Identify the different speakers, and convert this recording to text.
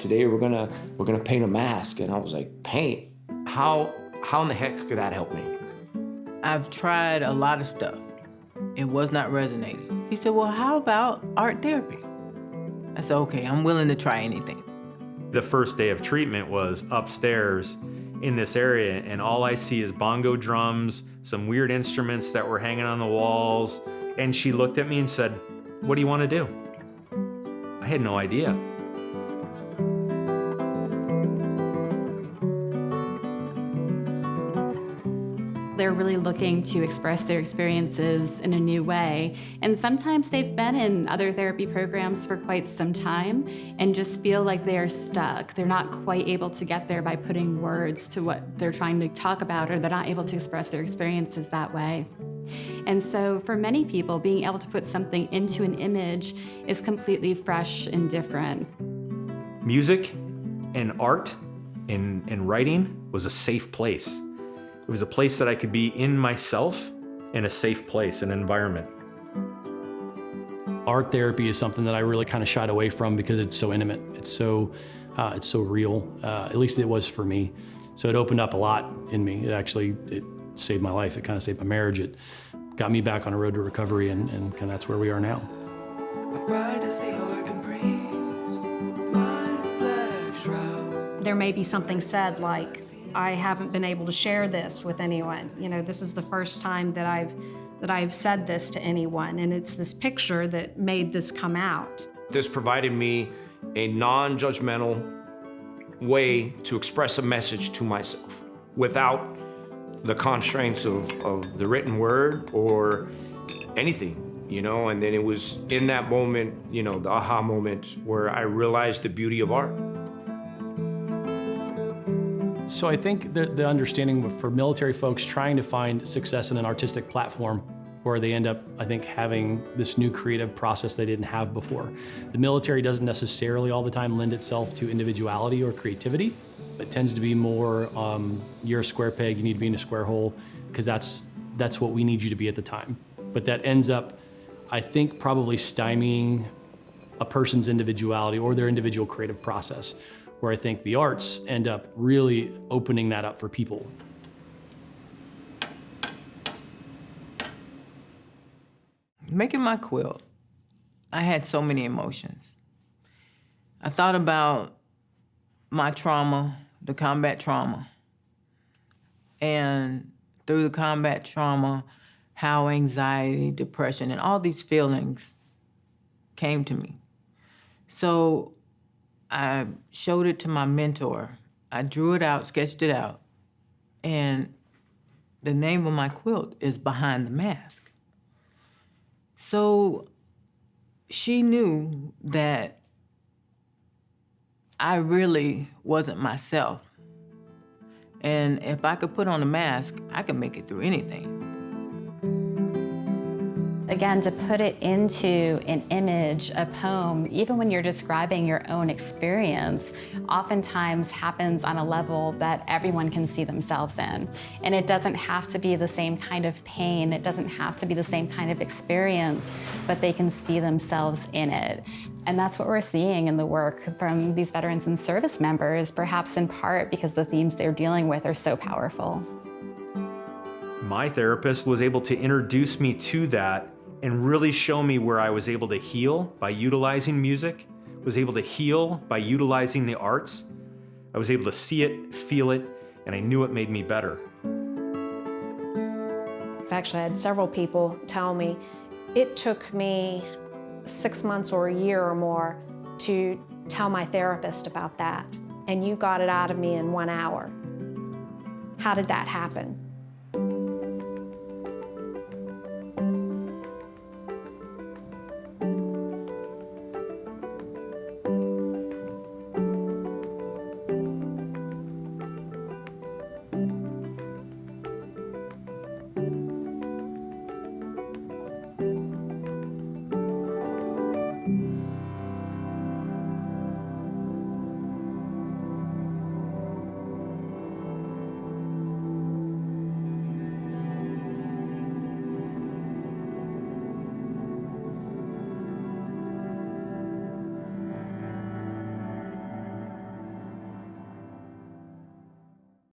Speaker 1: today we're gonna paint a mask. And I was like, paint? How in the heck could that help me?
Speaker 2: I've tried a lot of stuff. It was not resonating. He said, well, how about art therapy? I said, okay, I'm willing to try anything.
Speaker 3: The first day of treatment was upstairs in this area, and all I see is bongo drums, some weird instruments that were hanging on the walls. And she looked at me and said, what do you want to do? I had no idea.
Speaker 4: They're really looking to express their experiences in a new way. And sometimes they've been in other therapy programs for quite some time and just feel like they are stuck. They're not quite able to get there by putting words to what they're trying to talk about, or they're not able to express their experiences that way. And so for many people, being able to put something into an image is completely fresh and different.
Speaker 3: Music and art and writing was a safe place. It was a place that I could be in myself, in a safe place, an environment.
Speaker 5: Art therapy is something that I really kind of shied away from because it's so intimate. It's so real. At least it was for me. So it opened up a lot in me. It saved my life. It kind of saved my marriage. It got me back on a road to recovery, and kind of that's where we are now.
Speaker 6: There may be something said like, I haven't been able to share this with anyone. You know, this is the first time that I've said this to anyone, and it's this picture that made this come out.
Speaker 1: This provided me a non-judgmental way to express a message to myself without the constraints of the written word or anything, you know? And then it was in that moment, you know, the aha moment where I realized the beauty of art.
Speaker 5: So I think the understanding for military folks trying to find success in an artistic platform where they end up, I think, having this new creative process they didn't have before. The military doesn't necessarily all the time lend itself to individuality or creativity. It tends to be more, you're a square peg, you need to be in a square hole, because that's what we need you to be at the time. But that ends up, I think, probably stymieing a person's individuality or their individual creative process, where I think the arts end up really opening that up for people.
Speaker 2: Making my quilt, I had so many emotions. I thought about my trauma, the combat trauma, and through the combat trauma, how anxiety, depression, and all these feelings came to me. So I showed it to my mentor. I drew it out, sketched it out, and the name of my quilt is Behind the Mask. So she knew that I really wasn't myself. And if I could put on a mask, I could make it through anything.
Speaker 4: Again, to put it into an image, a poem, even when you're describing your own experience, oftentimes happens on a level that everyone can see themselves in. And it doesn't have to be the same kind of pain, it doesn't have to be the same kind of experience, but they can see themselves in it. And that's what we're seeing in the work from these veterans and service members, perhaps in part because the themes they're dealing with are so powerful.
Speaker 3: My therapist was able to introduce me to that and really show me where I was able to heal by utilizing music, was able to heal by utilizing the arts. I was able to see it, feel it, and I knew it made me better.
Speaker 6: I've actually had several people tell me, it took me 6 months or a year or more to tell my therapist about that, and you got it out of me in 1 hour. How did that happen?